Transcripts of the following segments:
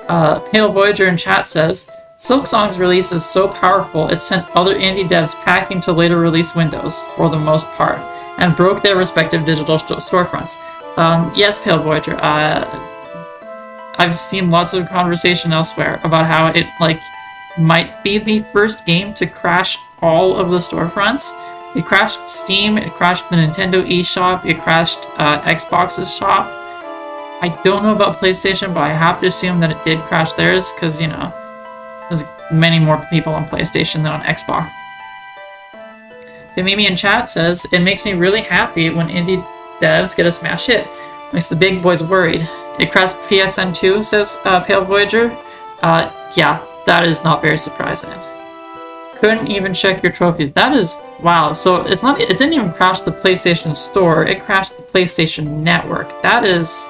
Pale Voyager in chat says, Silksong's release is so powerful it sent other indie devs packing to later release windows, for the most part, and broke their respective digital storefronts. Yes, Pale Voyager, I've seen lots of conversation elsewhere about how it, like, might be the first game to crash all of the storefronts. It crashed Steam, it crashed the Nintendo eShop, it crashed Xbox's shop. I don't know about PlayStation, but I have to assume that it did crash theirs, because, you know, there's many more people on PlayStation than on Xbox. The Mimi in chat says, it makes me really happy when indie devs get a smash hit. Makes the big boys worried. It crashed PSN 2, says Pale Voyager. Yeah, that is not very surprising. Couldn't even check your trophies. That is, wow, so it's not, it didn't even crash the PlayStation Store, it crashed the PlayStation Network. That is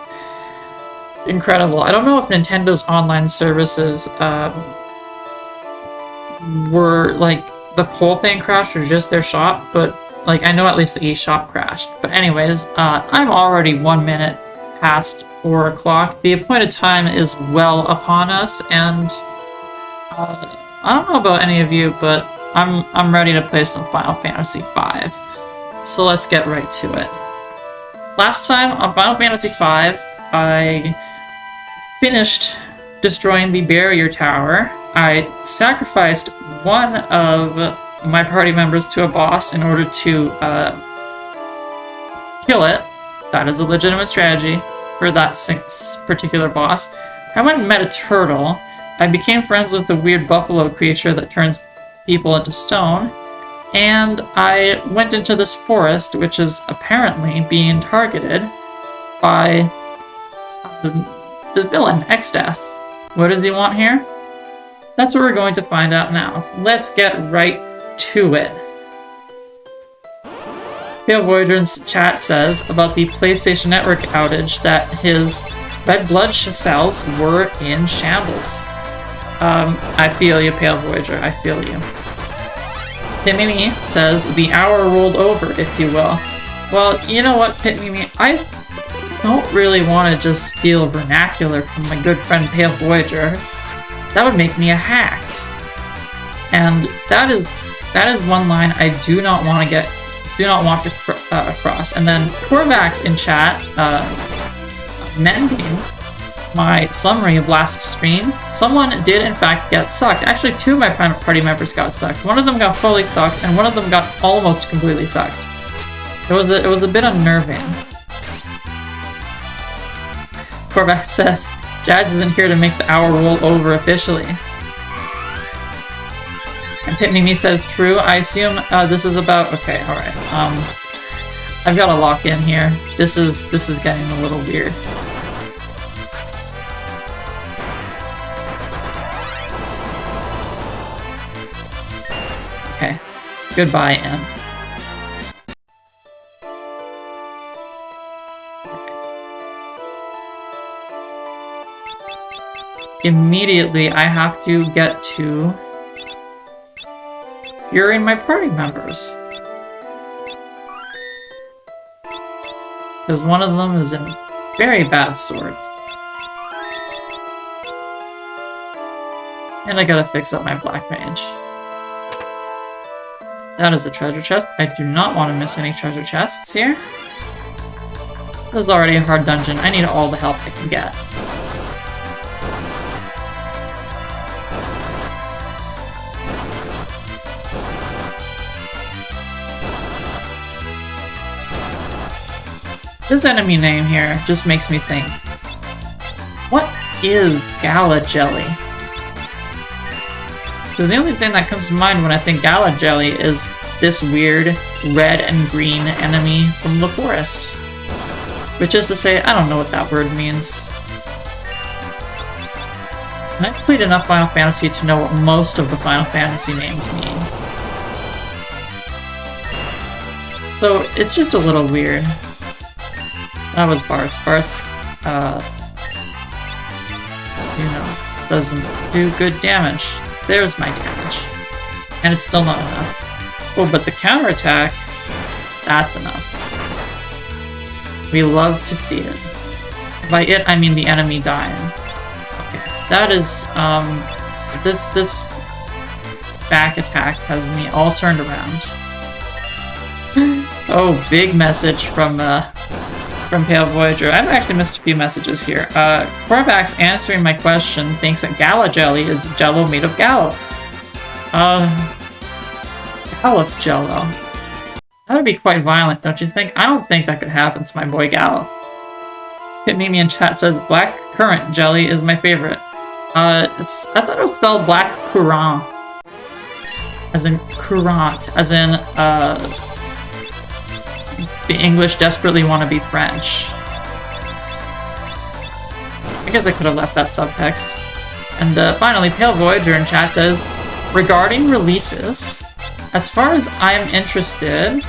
incredible. I don't know if Nintendo's online services were, like, the whole thing crashed or just their shop, but, like, I know at least the eShop crashed. But anyways, I'm already 1 minute past 4 o'clock. The appointed time is well upon us, and I don't know about any of you, but I'm ready to play some Final Fantasy V. So let's get right to it. Last time on Final Fantasy V, I finished destroying the barrier tower. I sacrificed one of my party members to a boss in order to kill it. That is a legitimate strategy for that particular boss. I went and met a turtle. I became friends with the weird buffalo creature that turns people into stone, and I went into this forest, which is apparently being targeted by the villain, X-Death. What does he want here? That's what we're going to find out now. Let's get right to it. Pale Voyager's chat says about the PlayStation Network outage that his red blood cells were in shambles. I feel you, Pale Voyager, I feel you. Pitmimi says, the hour rolled over, if you will. Well, you know what, Pitmimi, I don't really want to just steal vernacular from my good friend Pale Voyager. That would make me a hack. And that is one line I do not want to cross. And then Corvax in chat, mending my summary of last stream, someone did in fact get sucked. Actually, two of my party members got sucked. One of them got fully sucked, and one of them got almost completely sucked. It was a bit unnerving. Corvax says, Jazz isn't here to make the hour roll over officially. And Pitmimi says, true. I assume this is about... Okay, alright. I've got to lock in here. This is getting a little weird. Okay. Goodbye, Em. Immediately, I have to get to curing my party members. Because one of them is in very bad swords. And I gotta fix up my black mage. That is a treasure chest. I do not want to miss any treasure chests here. This is already a hard dungeon. I need all the help I can get. This enemy name here just makes me think, what is Gala Jelly? So the only thing that comes to mind when I think Gala Jelly is this weird red and green enemy from the forest. Which is to say, I don't know what that word means. And I've played enough Final Fantasy to know what most of the Final Fantasy names mean. So it's just a little weird. That was Barth. Barth, you know, doesn't do good damage. There's my damage. And it's still not enough. Oh, but the counterattack, that's enough. We love to see it. By it, I mean the enemy dying. Okay. That is, this back attack has me all turned around. Oh, big message from Pale Voyager. I've actually missed a few messages here. Korvax answering my question thinks that Gala Jelly is jello made of Gallop. Gallop Jello. That would be quite violent, don't you think? I don't think that could happen to my boy Gallop. Mimi in chat says black currant jelly is my favorite. I thought it was spelled black courant. As in courant. As in, the English desperately want to be French. I guess I could have left that subtext. And finally, Pale Voyager in chat says, regarding releases, as far as I'm interested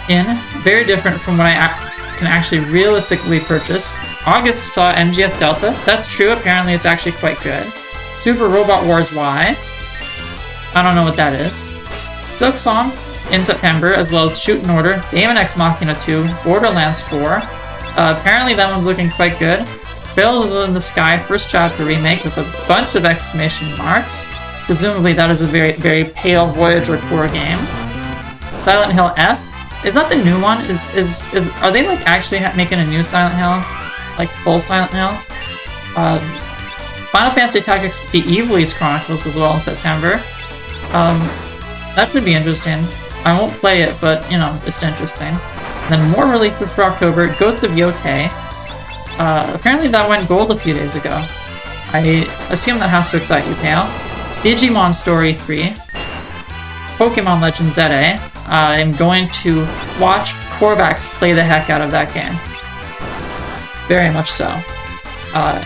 in, very different from what I can actually realistically purchase. August saw MGS Delta. That's true, apparently it's actually quite good. Super Robot Wars Y. I don't know what that is. Silk Song in September, as well as Shoot in Order, Daemon X Machina 2, Borderlands 4. Apparently that one's looking quite good. Trails in the Sky First Chapter remake with a bunch of exclamation marks. Presumably that is a very, very Pale Voyager core game. Silent Hill F. Is that the new one? Are they like actually making a new Silent Hill? Like full Silent Hill? Final Fantasy Tactics The Evilise Chronicles as well in September. That should be interesting. I won't play it, but, you know, it's interesting. And then more releases for October. Ghost of Yotei. Apparently that went gold a few days ago. I assume that has to excite you, Pale. Digimon Story 3. Pokemon Legends ZA. I'm going to watch Korvax play the heck out of that game. Very much so.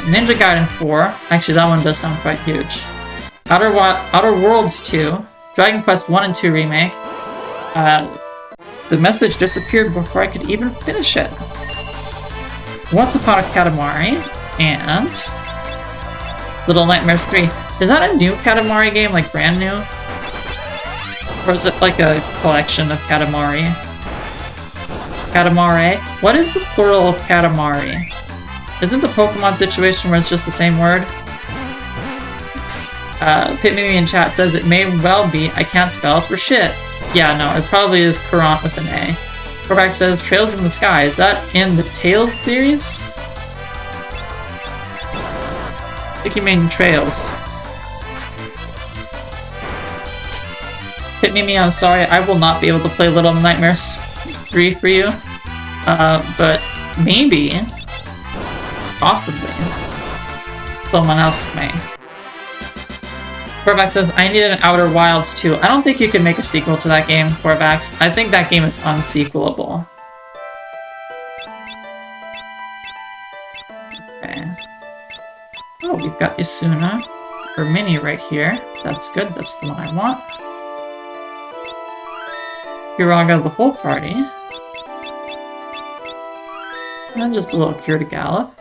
Ninja Gaiden 4. Actually, that one does sound quite huge. Outer Worlds 2. Dragon Quest 1 and 2 remake. The message disappeared before I could even finish it. Once Upon a Katamari, and Little Nightmares 3. Is that a new Katamari game, like brand new? Or is it like a collection of Katamari? Katamari? What is the plural of Katamari? Is this a Pokemon situation where it's just the same word? Pitmimi in chat says it may well be. I can't spell for shit. Yeah, no, it probably is Courant with an A. Korvax says Trails in the Sky. Is that in the Tales series? I think you mean Trails. Pitmimi, I'm sorry, I will not be able to play Little Nightmares 3 for you. But maybe, possibly, someone else may. Korvax says, I needed an Outer Wilds too. I don't think you can make a sequel to that game, Korvax. I think that game is unsequelable. Okay. Oh, we've got Isuna, or Mini right here. That's good, that's the one I want. Hiraga, the whole party. And just a little Cure to Gallop.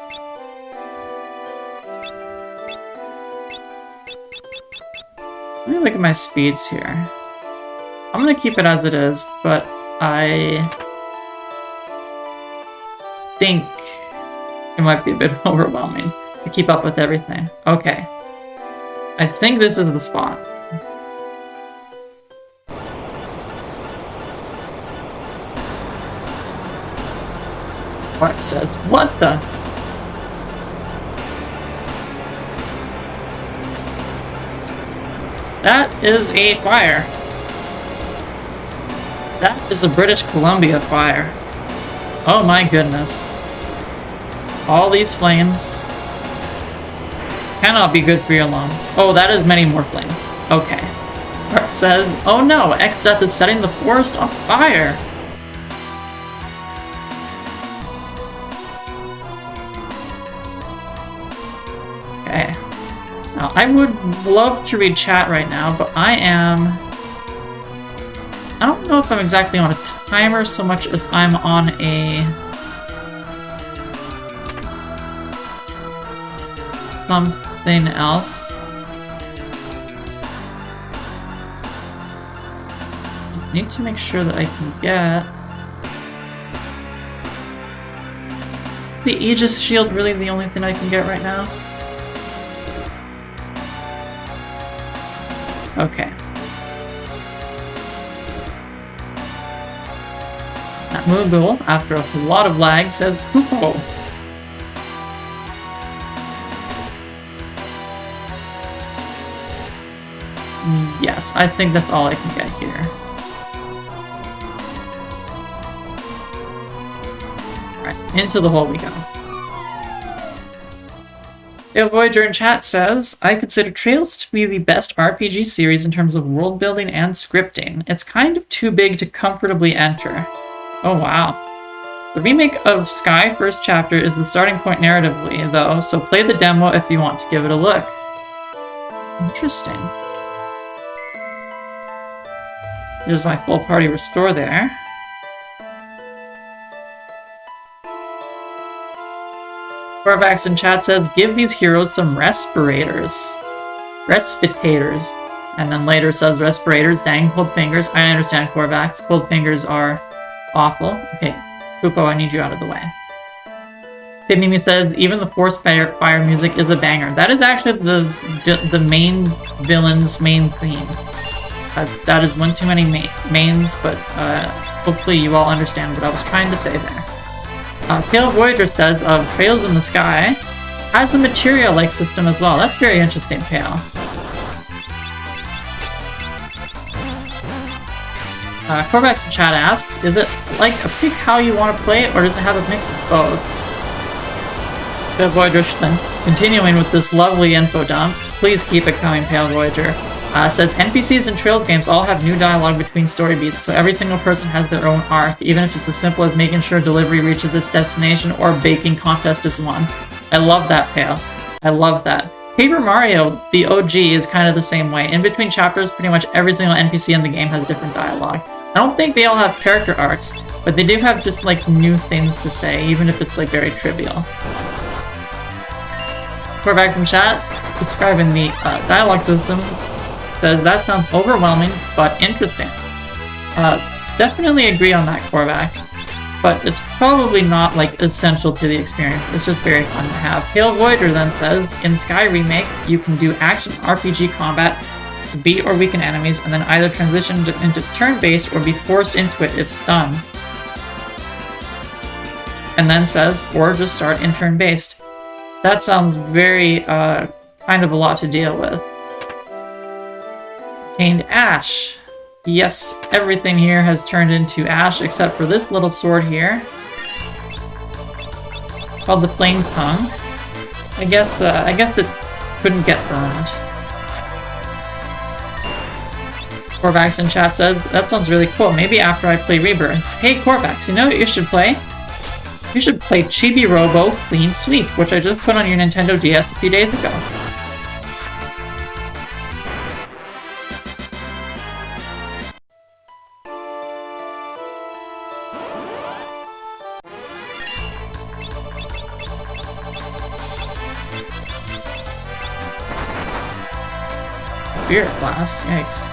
Let me look at my speeds here. I'm gonna keep it as it is, but I think it might be a bit overwhelming to keep up with everything. Okay. I think this is the spot. What says, what the? That is a fire. That is a British Columbia fire. Oh my goodness. All these flames cannot be good for your lungs. Oh, that is many more flames. Okay. Art says, oh no, X-Death is setting the forest on fire. Okay. Now, I would love to read chat right now, but I don't know if I'm exactly on a timer so much as I'm on a something else. Just need to make sure that I can get... Is the Aegis shield really the only thing I can get right now? Okay. Moogle, after a lot of lag, says Poopo. Yes, I think that's all I can get here. Alright, into the hole we go. Dale Voyager in chat says, I consider Trails to be the best RPG series in terms of world building and scripting. It's kind of too big to comfortably enter. Oh wow. The remake of Sky First Chapter is the starting point narratively, though, so play the demo if you want to give it a look. Interesting. There's my full party restore there. Corvax in chat says, give these heroes some respirators. Respitators. And then later says respirators, dang, cold fingers. I understand, Corvax. Cold fingers are awful. Okay, Poopo, I need you out of the way. Mimi says, even the force fire music is a banger. That is actually the main villain's main theme. That is one too many mains, but hopefully you all understand what I was trying to say there. Pale Voyager says of Trails in the Sky has a materia-like system as well. That's very interesting, Pale. Corvax in chat asks, is it like a pick how you want to play it, or does it have a mix of both? Pale Voyager then, continuing with this lovely info dump, please keep it coming, Pale Voyager. Says NPCs in Trails games all have new dialogue between story beats, so every single person has their own arc, even if it's as simple as making sure delivery reaches its destination or baking contest is won. I love that, Pale. I love that. Paper Mario, the OG, is kind of the same way. In between chapters, pretty much every single NPC in the game has different dialogue. I don't think they all have character arcs, but they do have just like new things to say, even if it's like very trivial. Corvax in chat, describing the dialogue system, says that sounds overwhelming, but interesting. Definitely agree on that, Corvax. But it's probably not like essential to the experience. It's just very fun to have. Pale Voyager then says, in Sky Remake, you can do action RPG combat to beat or weaken enemies, and then either transition into turn-based or be forced into it if stunned. And then says, or just start in turn-based. That sounds very, kind of a lot to deal with. Obtained Ash. Yes, everything here has turned into Ash except for this little sword here. Called the Flame Tongue. I guess it couldn't get burned. Corvax in chat says, that sounds really cool. Maybe after I play Rebirth. Hey Corvax, you know what you should play? You should play Chibi Robo Clean Sweep, which I just put on your Nintendo DS a few days ago. Spirit Blast, yikes.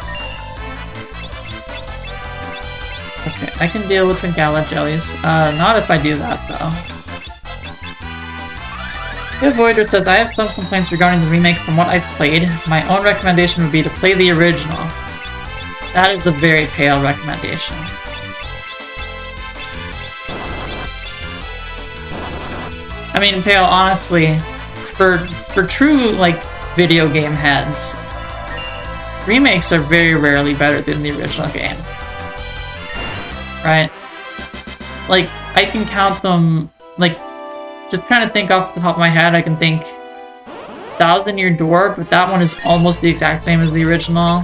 Okay, I can deal with the Gala Jellies. Not if I do that, though. The Voyager says, I have some complaints regarding the remake from what I've played. My own recommendation would be to play the original. That is a very pale recommendation. I mean, pale, honestly, for true, like, video game heads, remakes are very rarely better than the original game. Right? Like, I can count them, like, just trying to think off the top of my head, I can think Thousand Year Door, but that one is almost the exact same as the original.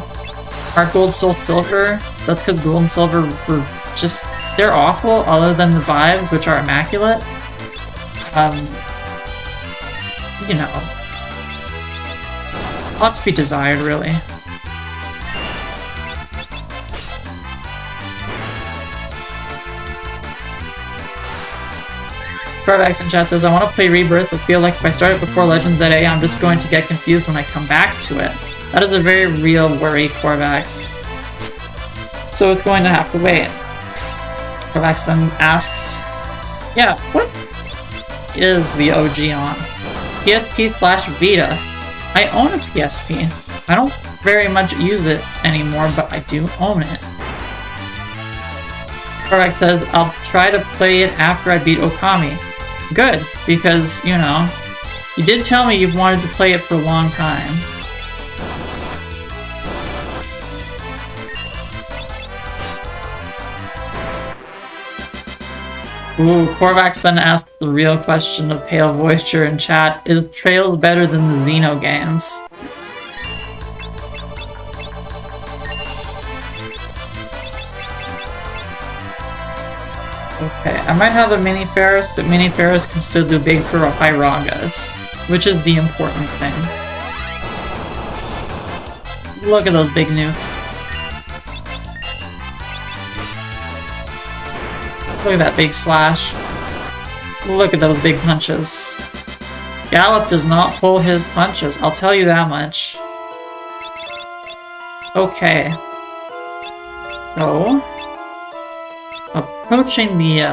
Heart Gold, Soul Silver, that's because Gold and Silver were just, they're awful, other than the vibes, which are immaculate. You know, a lot to be desired, really. Corvax in chat says, I want to play Rebirth, but feel like if I start it before Legends ZA, I'm just going to get confused when I come back to it. That is a very real worry, Corvax. So it's going to have to wait. Corvax then asks, yeah, what is the OG on? PSP/Vita. I own a PSP. I don't very much use it anymore, but I do own it. Korvax says, I'll try to play it after I beat Okami. Good, because, you know, you did tell me you've wanted to play it for a long time. Ooh, Korvax then asked the real question of Pale Voyager in chat, is Trails better than the Xeno games? Okay, I might have a Mini Ferris, but Mini Ferris can still do big for Hyragas, which is the important thing. Look at those big newts. Look at that big slash. Look at those big punches. Gallop does not pull his punches, I'll tell you that much. Okay. So, approaching the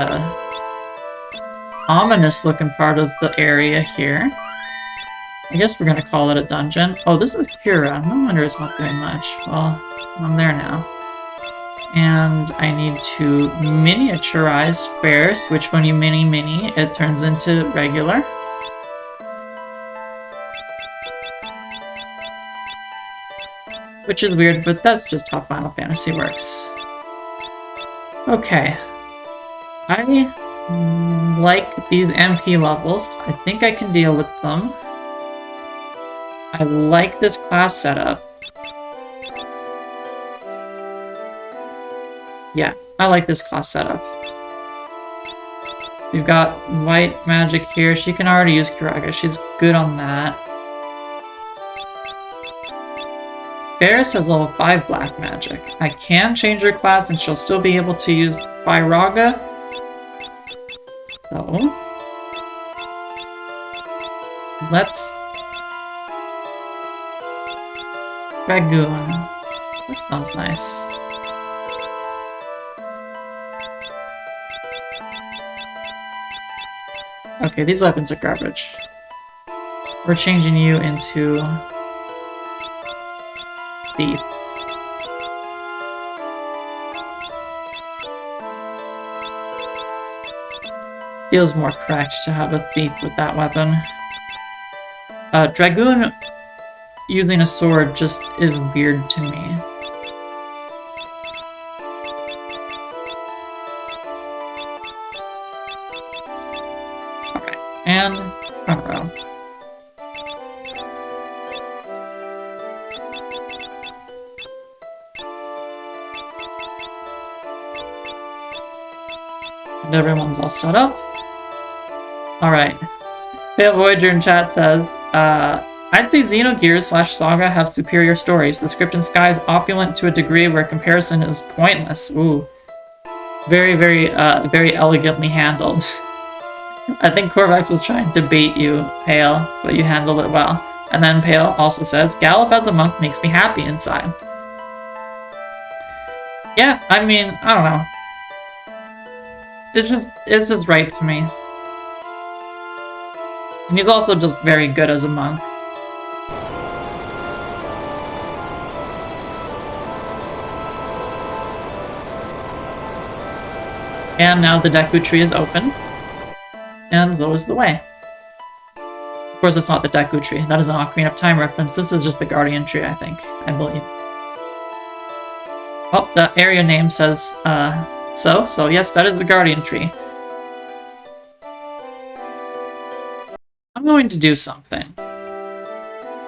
ominous looking part of the area here. I guess we're gonna call it a dungeon. Oh, this is Kira. No wonder it's not doing much. Well, I'm there now. And I need to miniaturize Ferris, which when you mini, it turns into regular. Which is weird, but that's just how Final Fantasy works. Okay. I like these MP levels. I think I can deal with them. I like this class setup. Yeah, I like this class setup. We've got white magic here. She can already use Kiraga. She's good on that. Ferris has level 5 black magic. I can change her class and she'll still be able to use Hyraga. So, let's Dragoon. That sounds nice. Okay, these weapons are garbage. We're changing you into Thief. Feels more correct to have a Thief with that weapon. Dragoon using a sword just is weird to me. Alright, and front row. And everyone's all set up. Alright. Pale Voyager in chat says, I'd say Xenogears / Saga have superior stories. The script in Sky is opulent to a degree where comparison is pointless. Ooh. Very, very, very elegantly handled. I think Korvax was trying to bait you, Pale, but you handled it well. And then Pale also says, Gallop as a monk makes me happy inside. Yeah, I mean, I don't know. It's just right to me. And he's also just very good as a monk. And now the Deku tree is open. And so is the way. Of course, it's not the Deku tree. That is an Ocarina of Time reference. This is just the Guardian tree, I think. I believe. Well, the area name says, so yes, that is the Guardian tree. I'm going to do something.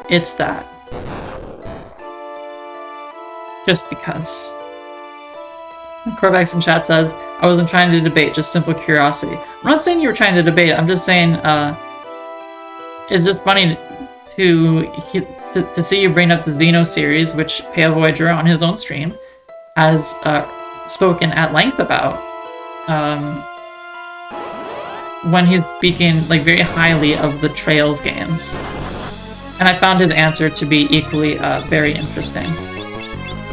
It's that. Just because. Korvax in chat says, I wasn't trying to debate, just simple curiosity. I'm not saying you were trying to debate, I'm just saying, it's just funny to see you bring up the Xeno series, which Pale Voyager on his own stream has spoken at length about. When he's speaking like very highly of the Trails games. And I found his answer to be equally very interesting.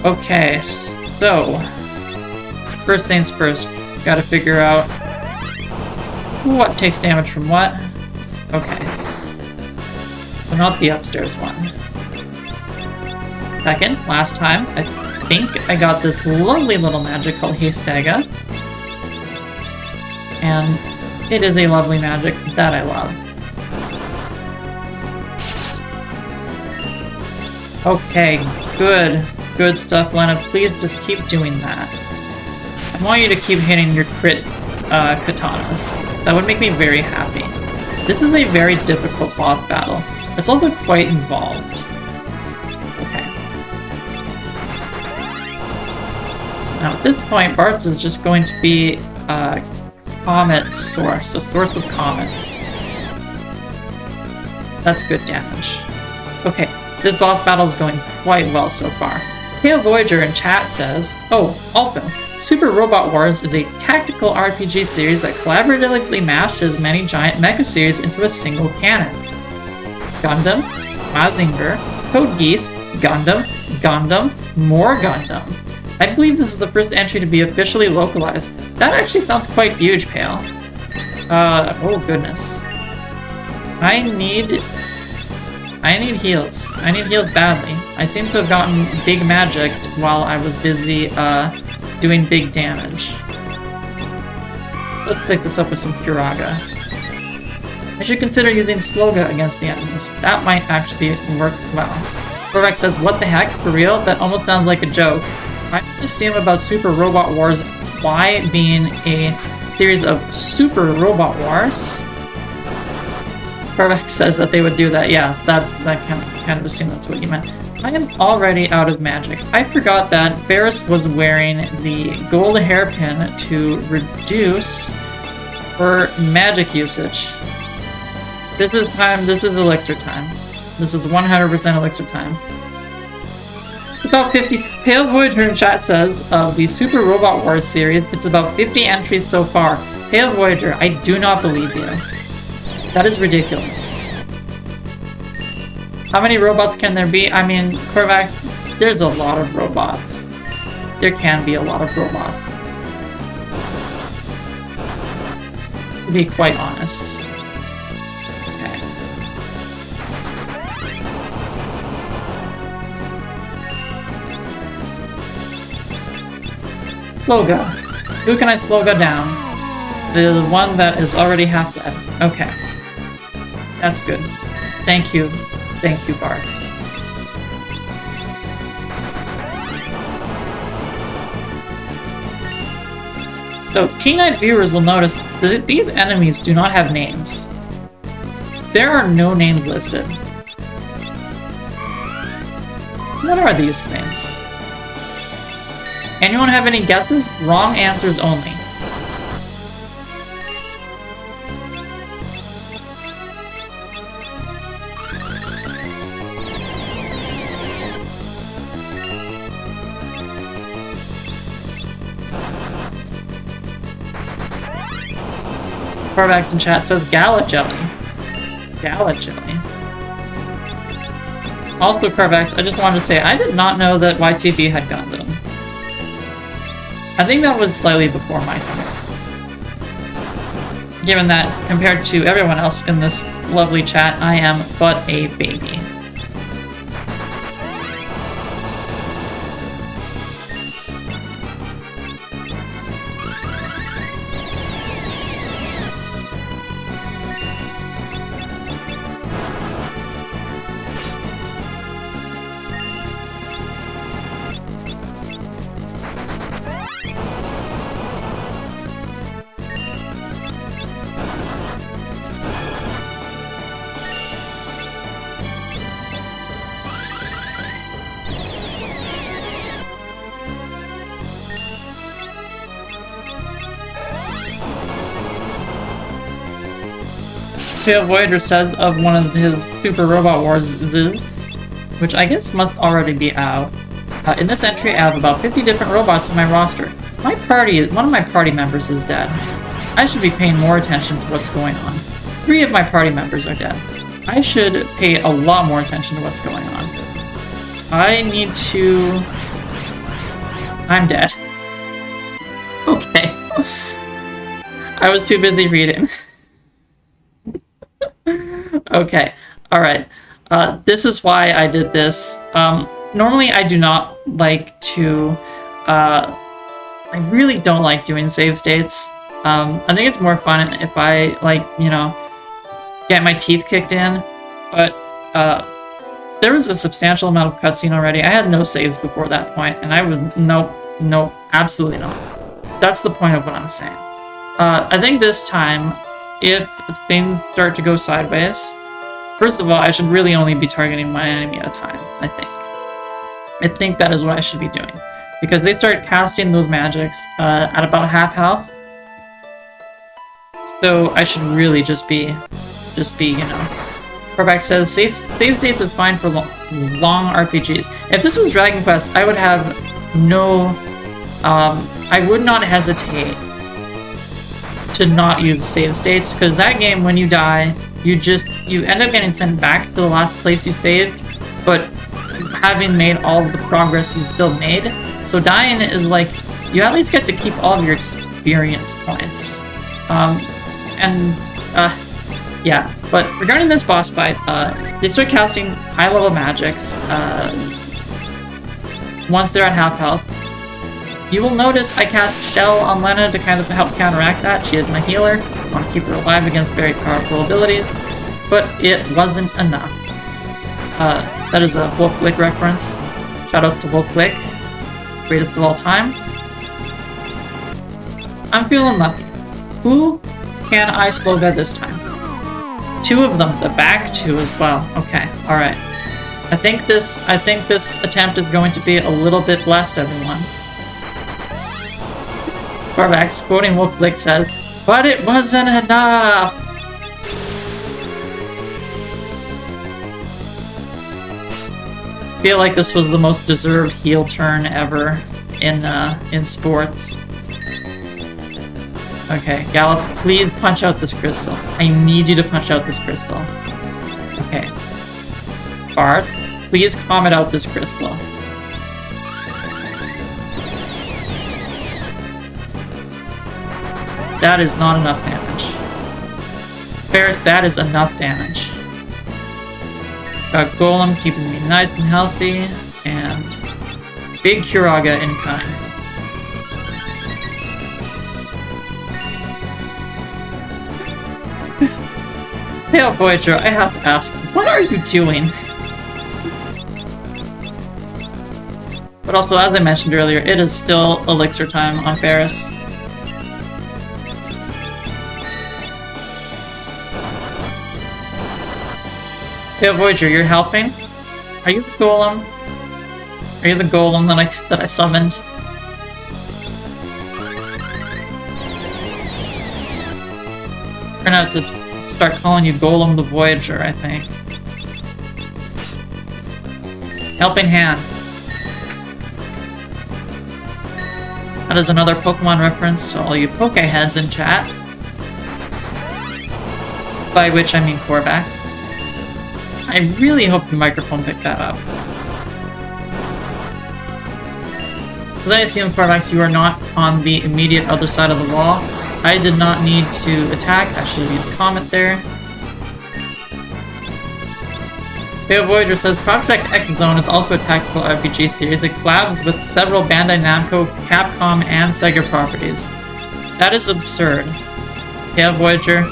Okay, so first things first, gotta figure out what takes damage from what. Okay. So not the upstairs one. Second, last time, I think I got this lovely little magic called Haystaga. And it is a lovely magic that I love. Okay, good. Good stuff, Lena. Please just keep doing that. I want you to keep hitting your crit katanas. That would make me very happy. This is a very difficult boss battle. It's also quite involved. Okay. So now at this point, Bart's is just going to be Comet Source, so Source of Comet. That's good damage. Okay, this boss battle is going quite well so far. Pale Voyager in chat says, oh, also, Super Robot Wars is a tactical RPG series that collaboratively mashes many giant mecha series into a single canon. Gundam, Mazinger, Code Geass, Gundam, Gundam, more Gundam. I believe this is the first entry to be officially localized. That actually sounds quite huge, Pale. Oh goodness. I need heals. I need heals badly. I seem to have gotten big magicked while I was busy, doing big damage. Let's pick this up with some Kiraga. I should consider using Sloga against the enemies. That might actually work well. Korvax says, what the heck? For real? That almost sounds like a joke. I assume about Super Robot Wars Y being a series of Super Robot Wars. Korvax says that they would do that. Yeah, that kind of assume that's what you meant. I am already out of magic. I forgot that Ferris was wearing the gold hairpin to reduce her magic usage. This is time, this is elixir time. This is 100% elixir time. It's about 50, Pale Voyager in chat says, of the Super Robot Wars series, it's about 50 entries so far. Pale Voyager, I do not believe you. That is ridiculous. How many robots can there be? I mean, Korvax, there's a lot of robots. There can be a lot of robots. To be quite honest. Okay. Sloga. Who can I Sloga down? The one that is already half dead. Okay. That's good. Thank you. Thank you, Bartz. So, keen-eyed viewers will notice that these enemies do not have names. There are no names listed. What are these things? Anyone have any guesses? Wrong answers only. Korvax in chat says Gala Jelly. Gala Jelly. Also, Korvax, I just wanted to say, I did not know that YTV had Gundam. I think that was slightly before my time. Given that, compared to everyone else in this lovely chat, I am but a baby. Pale Voyager says of one of his Super Robot Wars, which I guess must already be out. In this entry, I have about 50 different robots in my roster. One of my party members is dead. I should be paying more attention to what's going on. 3 of my party members are dead. I should pay a lot more attention to what's going on. I need to... I'm dead. Okay. I was too busy reading. Okay, alright. This is why I did this. Normally I do not like to, I really don't like doing save states. I think it's more fun if I, like, you know, get my teeth kicked in, but there was a substantial amount of cutscene already. I had no saves before that point, and I would, nope, absolutely not. That's the point of what I'm saying. I think this time, if things start to go sideways, first of all, I should really only be targeting one enemy at a time, I think that is what I should be doing. Because they start casting those magics at about half health. So I should really just be, you know. Corvax says, save states is fine for long RPGs. If this was Dragon Quest, I would have no, I would not hesitate to not use save states, because that game, when you die, you end up getting sent back to the last place you saved, but having made all of the progress you still made. So dying is like, you at least get to keep all of your experience points. Yeah, but regarding this boss fight, they start casting high-level magics once they're at half health. You will notice I cast Shell on Lena to kind of help counteract that. She is my healer. I want to keep her alive against very powerful abilities, but it wasn't enough. That is a Wolf Blick reference. Shoutouts to Wolf Blick, greatest of all time. I'm feeling lucky. Who can I slow bed this time? 2 of them, the back 2 as well. Okay, alright. I think this attempt is going to be a little bit blessed, everyone. Corvax, quoting Wolf Blick, says, "But it wasn't enough!" I feel like this was the most deserved heel turn ever in sports. Okay, Gallop, please punch out this crystal. I need you to punch out this crystal. Okay. Bart, please comet out this crystal. That is not enough damage. Ferris, that is enough damage. Got Golem keeping me nice and healthy, and big Kuraga incoming. Pale Voyager, I have to ask, what are you doing? But also, as I mentioned earlier, it is still elixir time on Ferris. Pale Voyager, you're helping? Are you the golem? Are you the golem that I summoned? We're gonna have to start calling you Golem the Voyager, I think. Helping Hand. That is another Pokemon reference to all you Pokeheads in chat. By which I mean Corvax. I really hope the microphone picked that up. As I assume, Corvax, you are not on the immediate other side of the wall. I did not need to attack. I should have used Comet there. Pale Voyager says, Project X Zone is also a tactical RPG series. It collabs with several Bandai Namco, Capcom, and Sega properties. That is absurd. Pale Voyager,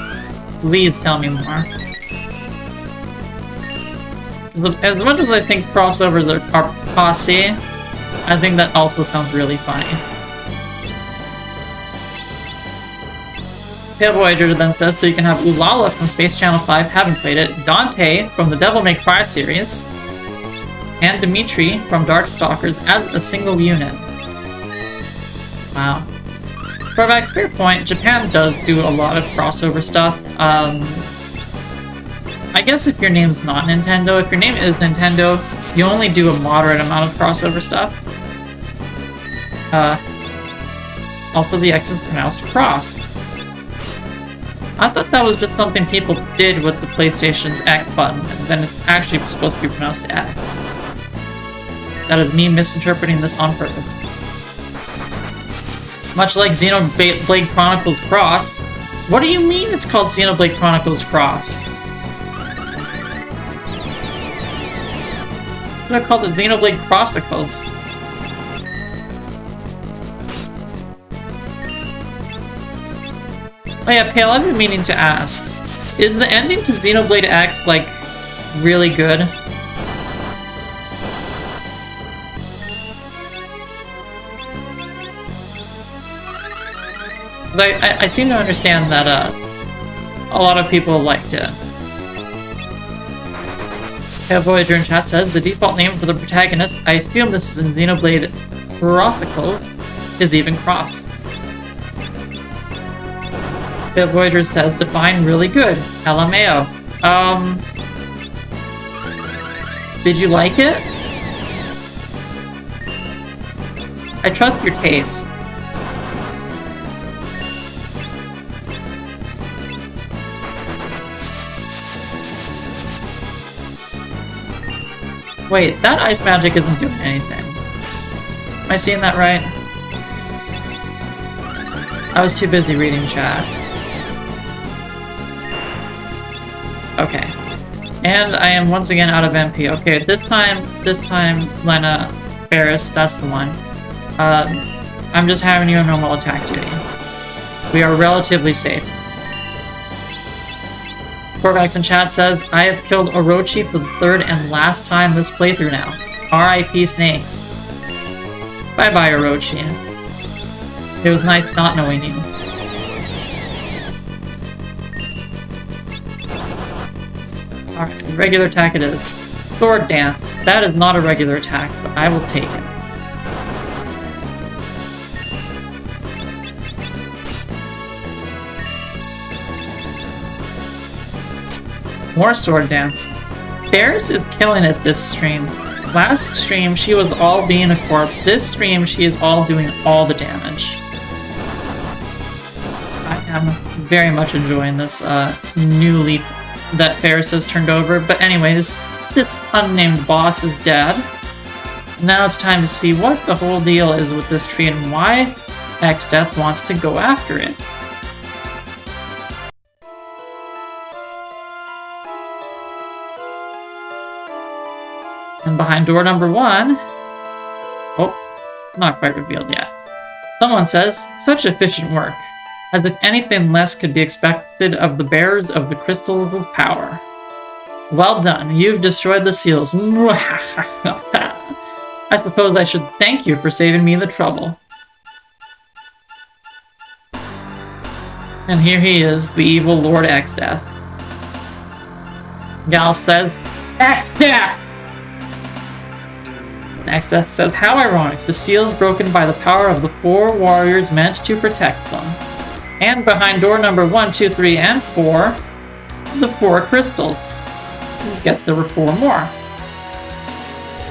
please tell me more. As much as I think crossovers are posse, I think that also sounds really funny. Pale Voyager then says, so you can have Ulala from Space Channel 5, haven't played it, Dante from the Devil May Cry series, and Dimitri from Darkstalkers as a single unit. Wow. Corvax, fair point, Japan does do a lot of crossover stuff. I guess if your name's not Nintendo, if your name is Nintendo, you only do a moderate amount of crossover stuff. Also, the X is pronounced cross. I thought that was just something people did with the PlayStation's X button, and then it's actually supposed to be pronounced X. That is me misinterpreting this on purpose. Much like Xenoblade Chronicles Cross. What do you mean it's called Xenoblade Chronicles Cross? They're called the Xenoblade Chronicles. Oh yeah, Pale, I've been meaning to ask. Is the ending to Xenoblade X, like, really good? I seem to understand that, a lot of people liked it. Pale Voyager in chat says, the default name for the protagonist, I assume this is in Xenoblade Chronicles, is even Cross. Pale Voyager says, define really good. LMAO. Did you like it? I trust your taste. Wait, that ice magic isn't doing anything. Am I seeing that right? I was too busy reading chat. Okay. And I am once again out of MP. Okay, this time, Lena, Ferris, that's the one. I'm just having you a normal attack duty. We are relatively safe. Corvax in chat says, I have killed Orochi for the third and last time this playthrough now. R.I.P. Snakes. Bye-bye, Orochi. It was nice not knowing you. Alright, regular attack it is. Sword Dance. That is not a regular attack, but I will take it. More Sword Dance. Ferris is killing it this stream. Last stream, she was all being a corpse. This stream, she is all doing all the damage. I am very much enjoying this new leap that Ferris has turned over. But anyways, this unnamed boss is dead. Now it's time to see what the whole deal is with this tree and why Xdeath wants to go after it. And behind door number 1... Oh, not quite revealed yet. Someone says, such efficient work. As if anything less could be expected of the bearers of the crystals of power. Well done, you've destroyed the seals. I suppose I should thank you for saving me the trouble. And here he is, the evil Lord Xdeath. Galf says, Xdeath! Xdeath says, how ironic, the seals broken by the power of the 4 warriors meant to protect them. And behind door number 1, 2, 3, and 4, the 4 crystals. I guess there were 4 more.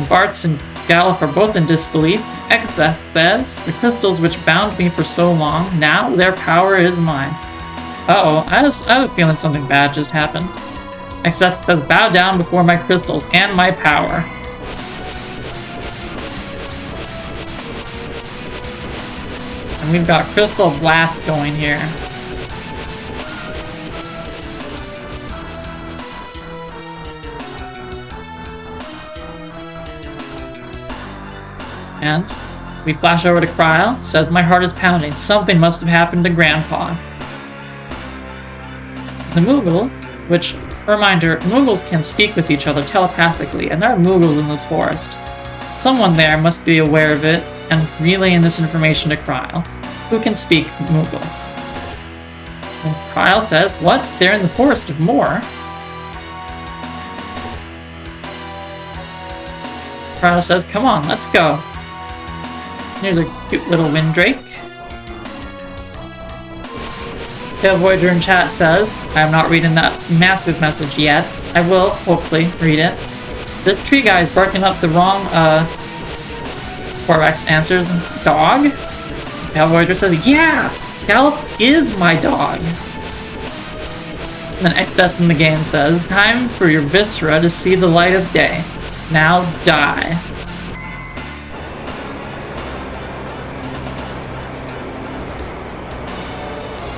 Bartz and Gallup are both in disbelief. Xdeath says, the crystals which bound me for so long, now their power is mine. Uh-oh, I have a feeling something bad just happened. Xdeath says, bow down before my crystals and my power. And we've got Crystal Blast going here. And we flash over to Cryle. Says, my heart is pounding. Something must have happened to Grandpa. The Moogle, which, reminder, Moogles can speak with each other telepathically, and there are Moogles in this forest. Someone there must be aware of it and relaying this information to Cryle, who can speak Moogle. And Cryle says, what? They're in the Forest of Moor? Cryle says, come on, let's go. Here's a cute little Windrake. Pale Voyager in chat says, I am not reading that massive message yet. I will, hopefully, read it. This tree guy is barking up the wrong, Corvax answers, dog? Pale Voyager says, yeah! Gallop is my dog! And then Xdeath in the game says, time for your viscera to see the light of day. Now die.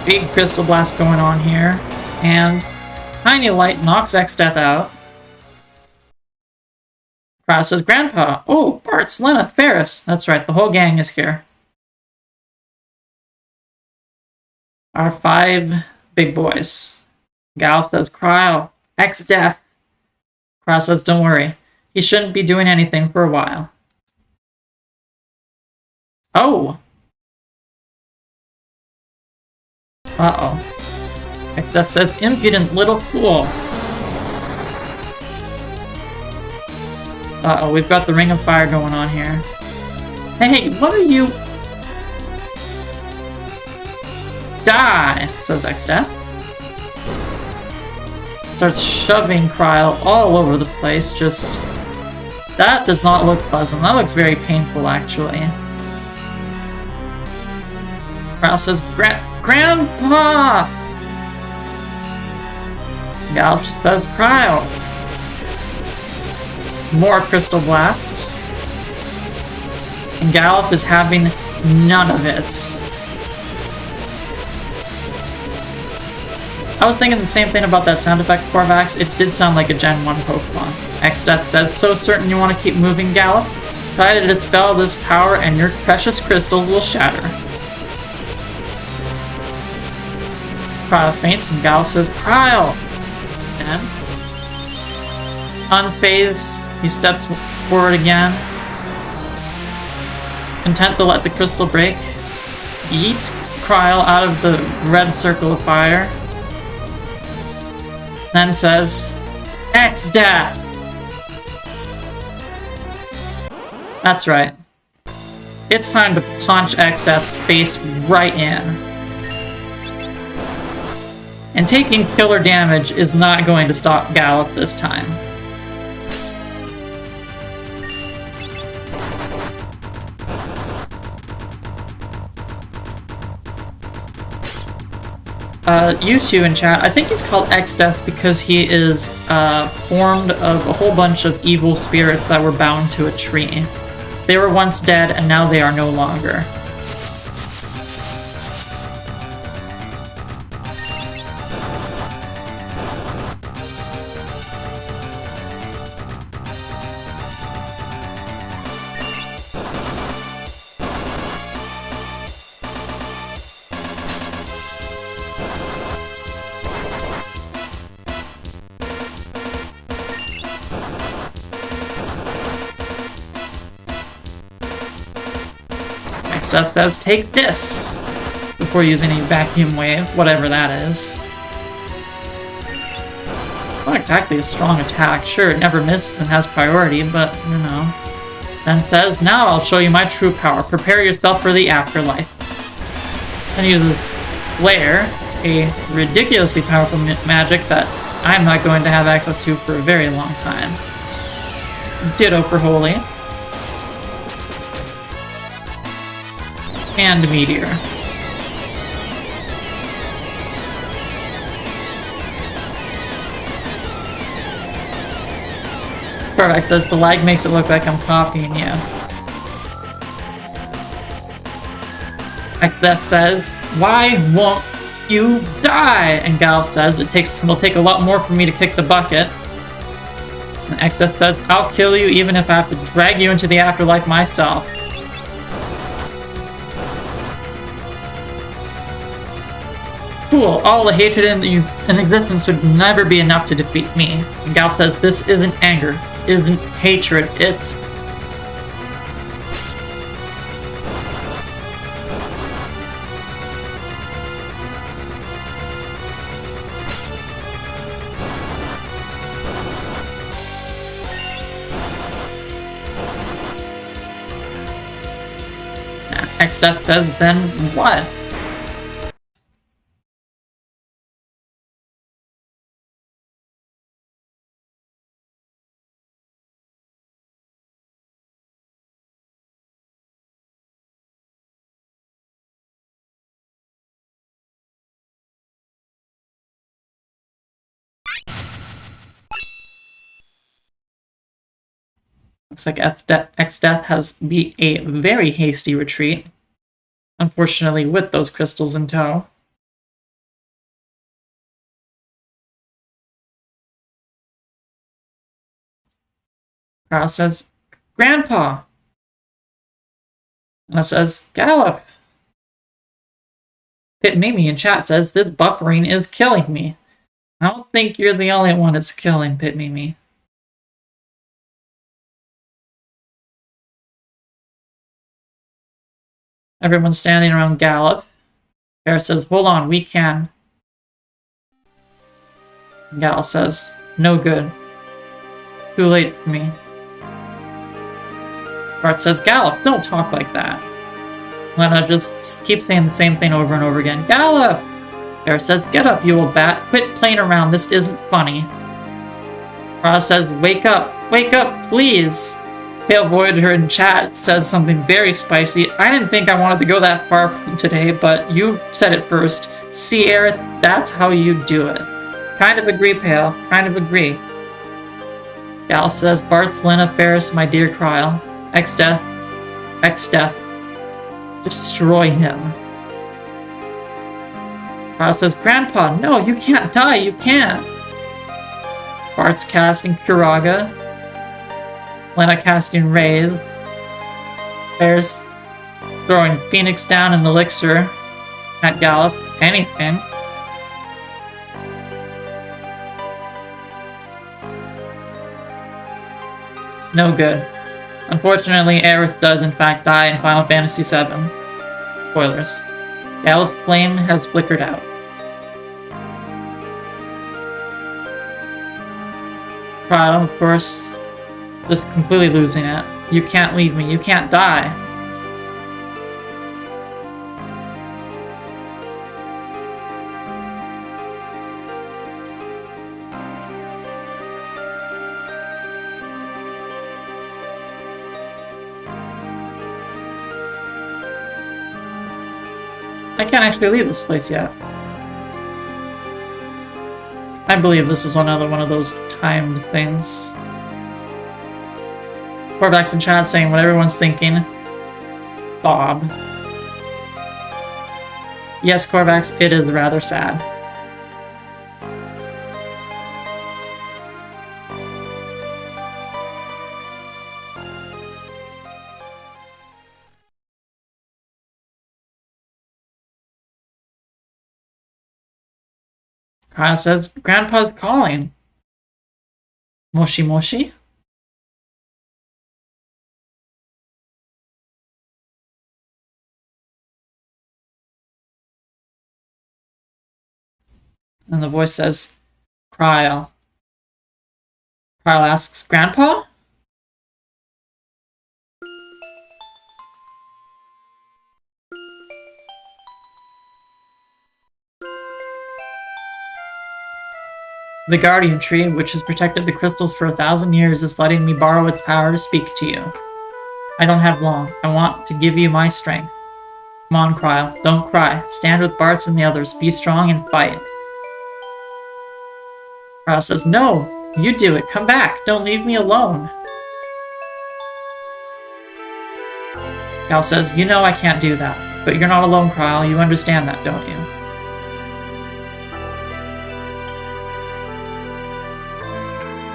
Big crystal blast going on here, and tiny light knocks Xdeath out. Kraz says, Grandpa. Oh, Bart, Selena, Ferris. That's right, the whole gang is here. Our 5 big boys. Gal says, Cryo, X-Death. Kraz says, don't worry. He shouldn't be doing anything for a while. Oh! Uh-oh. X-Death says, impudent little fool. Uh-oh, we've got the Ring of Fire going on here. Hey, what are you... Die, says X-Death. Starts shoving Cryle all over the place, just... That does not look pleasant. That looks very painful, actually. Cryle says, Grandpa! Gal just says, Cryle. More Crystal Blasts. And Gallop is having none of it. I was thinking the same thing about that sound effect, Corvax. It did sound like a Gen 1 Pokemon. X-Death says, so certain you want to keep moving, Gallop? Try to dispel this power and your precious crystals will shatter. Cryle faints and Gallop says, Cryle! And unfazed, he steps forward again. Content to let the crystal break. He eats Cryle out of the red circle of fire. Then says, X-Death! That's right. It's time to punch X-Death's face right in. And taking killer damage is not going to stop Gallop this time. You two in chat, I think he's called X-Death because he is formed of a whole bunch of evil spirits that were bound to a tree. They were once dead and now they are no longer. X-Death says, take this! Before using a vacuum wave, whatever that is. Not exactly a strong attack. Sure, it never misses and has priority, but, you know. Then says, now I'll show you my true power. Prepare yourself for the afterlife. Then uses Flare, a ridiculously powerful magic that I'm not going to have access to for a very long time. Ditto for Holy. And Meteor. Perfect says the lag makes it look like I'm copying you. X-Death says, why won't you die? And Gallop says, it'll take a lot more for me to kick the bucket. And X-Death says, I'll kill you even if I have to drag you into the afterlife myself. Cool, all the hatred in existence should never be enough to defeat me. And Gallop says, this isn't anger, isn't hatred, it's... X-Death says, then what? Looks like X-Death has beat a very hasty retreat. Unfortunately, with those crystals in tow. Kyle says, Grandpa. And it says, Gallop. Pit Mimi in chat says, this buffering is killing me. I don't think you're the only one it's killing, Pit Mimi. Everyone's standing around Gallop. Bear says, hold on, we can. Gallop says, no good. Too late for me. Bart says, Gallop, don't talk like that. Lena just keeps saying the same thing over and over again. Gallop! Bear says, get up, you old bat. Quit playing around, this isn't funny. Carl says, wake up, please. Pale Voyager in chat says something very spicy. I didn't think I wanted to go that far today, but you said it first. See, Aerith, that's how you do it. Kind of agree, Pale, kind of agree. Gal says, Bart's Lena Ferris, my dear Kryle. X-Death. Destroy him. Kryle says, Grandpa, no, you can't die, you can't. Bart's casting Kuraga. Lena casting Raise. Bear's throwing Phoenix down in the Elixir at Gallop. Anything. No good. Unfortunately, Aerith does in fact die in Final Fantasy VII. Spoilers. Gallop's flame has flickered out. Kryle, of course, just completely losing it. You can't leave me. You can't die. I can't actually leave this place yet. I believe this is another one of those timed things. Corvax in chat saying what everyone's thinking. Sob. Yes, Corvax, it is rather sad. Kyle says, Grandpa's calling. Moshi Moshi? And the voice says, Kryle. Kryle asks, Grandpa? The Guardian Tree, which has protected the crystals for 1,000 years, is letting me borrow its power to speak to you. I don't have long. I want to give you my strength. Come on, Kryle. Don't cry. Stand with Bartz and the others. Be strong and fight. Kryle says, no! You do it. Come back. Don't leave me alone. Gal says, you know I can't do that. But you're not alone, Kryle. You understand that, don't you?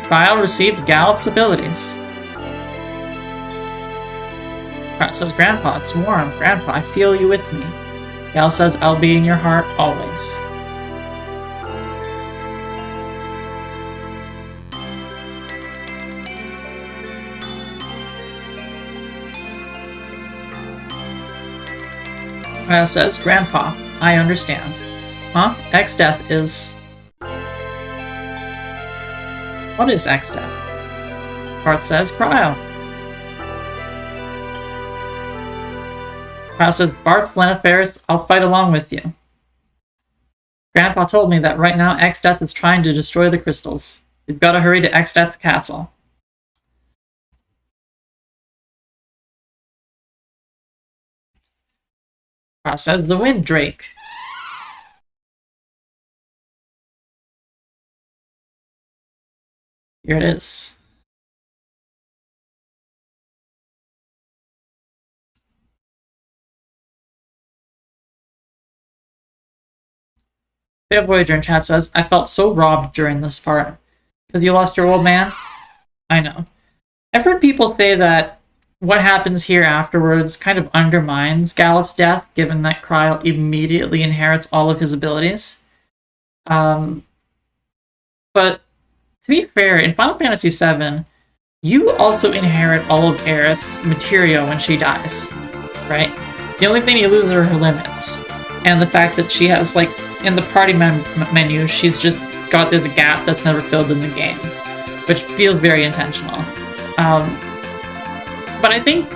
Kryle received Gallop's abilities. Kryle says, Grandpa, it's warm. Grandpa, I feel you with me. Gal says, I'll be in your heart always. Kryle says, Grandpa, I understand. Huh? X-Death is... What is X-Death? Bart says, Kryle. Kryle says, Bart's Lena Ferris, I'll fight along with you. Grandpa told me that right now X-Death is trying to destroy the crystals. We've got to hurry to X-Death Castle. Kryle says, the Wind Drake. Here it is. Voyager in chat says, I felt so robbed during this part. Because you lost your old man? I know. I've heard people say that what happens here afterwards kind of undermines Gallup's death, given that Kryle immediately inherits all of his abilities. But to be fair, in Final Fantasy VII, you also inherit all of Aerith's materia when she dies, right? The only thing you lose are her limits. And the fact that she has, like, in the party menu, she's just got this gap that's never filled in the game, which feels very intentional. But I think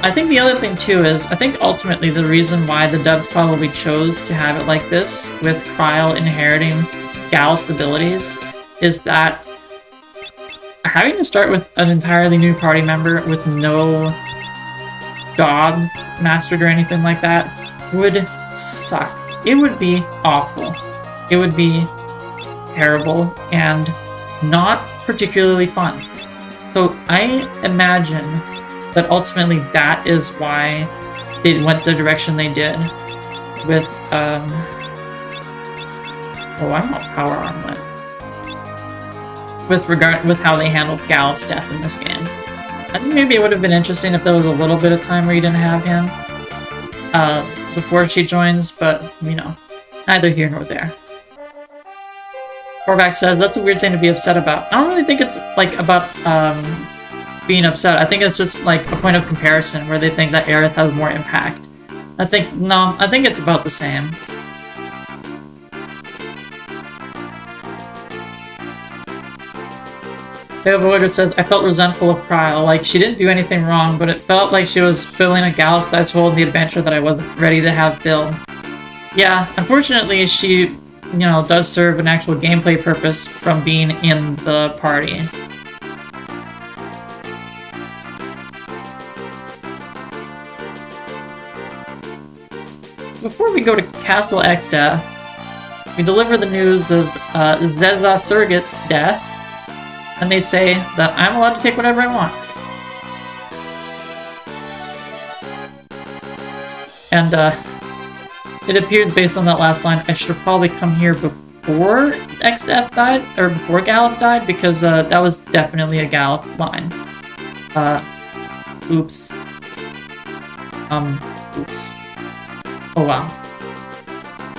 the other thing too is, I think ultimately the reason why the devs probably chose to have it like this, with Kryle inheriting Gallup's abilities, is that having to start with an entirely new party member with no jobs mastered or anything like that would suck. It would be awful. It would be terrible and not particularly fun. So I imagine that ultimately that is why they went the direction they did with I don't know how Power Arm went. With how they handled Gallup's death in this game. I think maybe it would have been interesting if there was a little bit of time where you didn't have him before she joins, but you know, neither here nor there. Korvac says, that's a weird thing to be upset about. I don't really think it's, like, about, being upset. I think it's just, like, a point of comparison where they think that Aerith has more impact. I think it's about the same. Voyager says, I felt resentful of Kryle. Like, she didn't do anything wrong, but it felt like she was filling a Gallup-sized hole in the adventure that I wasn't ready to have filled. Yeah, unfortunately, she, you know, does serve an actual gameplay purpose from being in the party. Before we go to Castle Exda, we deliver the news of Zeza Surrogate's death, and they say that I'm allowed to take whatever I want. And it appears based on that last line, I should have probably come here before XF died, or before Gallup died, because that was definitely a Gallup line. Oops. Oops. Oh wow.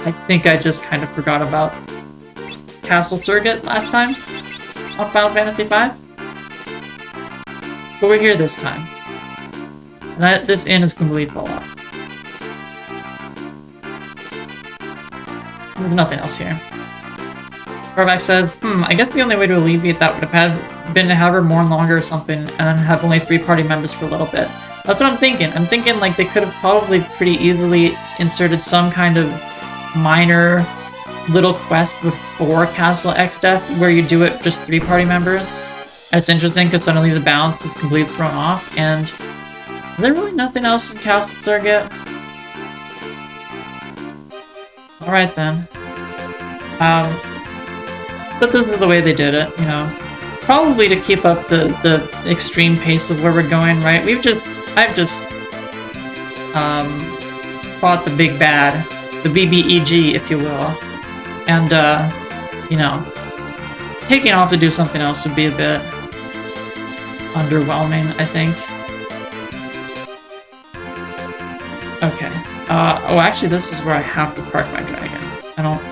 I think I just kind of forgot about Castle Surrogate last time on Final Fantasy V. But we're here this time. And this inn is completely full up. There's nothing else here. Korvac says, I guess the only way to alleviate that would have been to have her mourn longer or something, and then have only 3 party members for a little bit. That's what I'm thinking. I'm thinking like they could have probably pretty easily inserted some kind of minor little quest before Castle X Death, where you do it just 3 party members. It's interesting because suddenly the balance is completely thrown off, and is there really nothing else in Castle Surrogate? Alright then. But this is the way they did it, you know. Probably to keep up the extreme pace of where we're going, right? I've just fought the big bad, the BBEG, if you will. And, you know, taking off to do something else would be a bit underwhelming, I think. Okay. Oh, actually, this is where I have to park my dragon.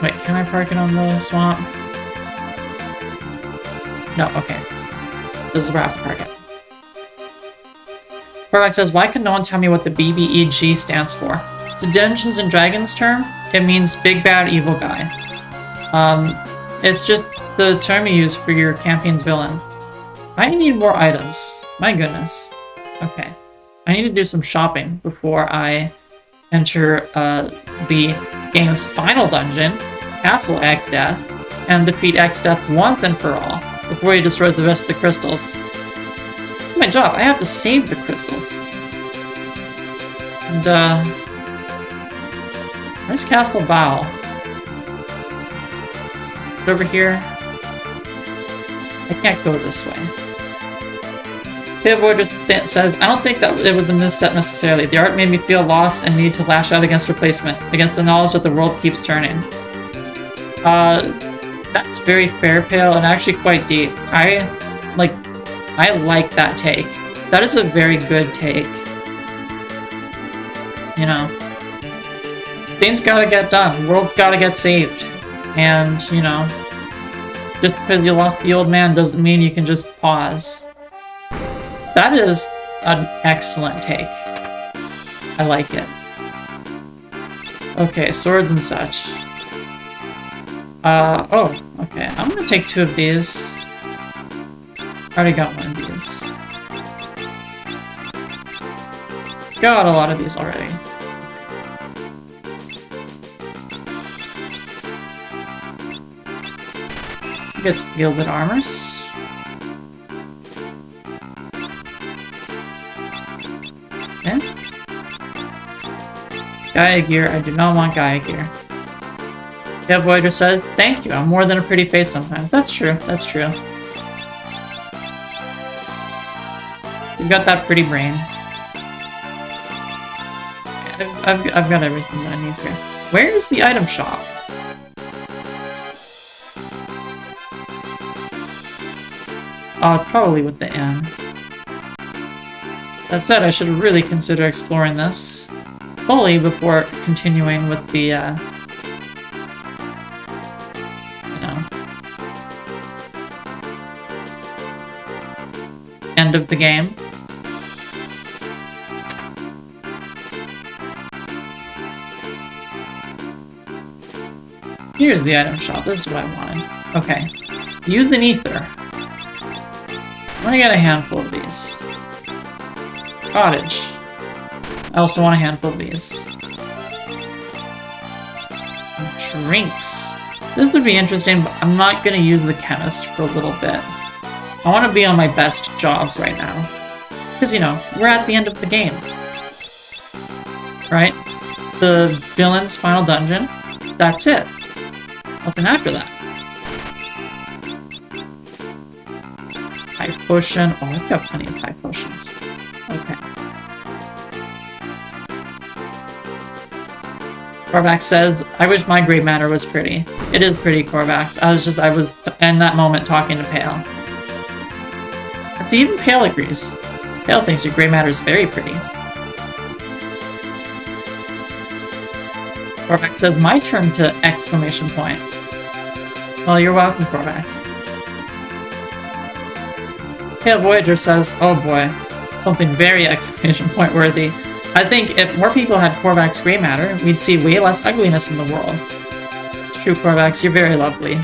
Wait, can I park it on the swamp? No, okay. This is where I have to park it. Korvac says, why can no one tell me what the BBEG stands for? It's a Dungeons and Dragons term. It means big bad evil guy. It's just the term you use for your campaign's villain. I need more items. My goodness. Okay. I need to do some shopping before I enter the game's final dungeon, Castle X-Death, and defeat X-Death once and for all, before he destroys the rest of the crystals. It's my job. I have to save the crystals. And, where's Castle Bow? Over here? I can't go this way. Pivot just says, I don't think that it was a misstep necessarily. The art made me feel lost and need to lash out against replacement, against the knowledge that the world keeps turning. That's very fair, Pale, and actually quite deep. I like that take. That is a very good take. You know, things gotta get done. World's gotta get saved. And, you know, just because you lost the old man doesn't mean you can just pause. That is an excellent take. I like it. Okay, swords and such. Oh, okay. I'm gonna take 2 of these. Already got 1 of these. Got a lot of these already. Get some gilded armors. Okay. Gaia gear. I do not want Gaia gear. Yeah, Voyager says, thank you. I'm more than a pretty face sometimes. That's true. That's true. You've got that pretty brain. I've got everything that I need here. Where is the item shop? Oh, it's probably with the inn. That said, I should really consider exploring this fully before continuing with the, you know, end of the game. Here's the item shop. This is what I wanted. Okay. Use an ether. I'm gonna get a handful of these. Cottage. I also want a handful of these. Drinks. This would be interesting, but I'm not gonna use the chemist for a little bit. I want to be on my best jobs right now. Because, you know, we're at the end of the game. Right? The villain's final dungeon. That's it. Nothing after that. High potion. Oh, I've got plenty of high potions. Okay. Korvax says, I wish my gray matter was pretty. It is pretty, Korvax. I was in that moment talking to Pale. It's even Pale agrees. Pale thinks your gray matter is very pretty. Korvax says, my turn to exclamation point. Well, you're welcome, Korvax. Pale Voyager says, oh boy, something very exclamation point worthy. I think if more people had Korvax gray matter, we'd see way less ugliness in the world. It's true, Korvax, you're very lovely.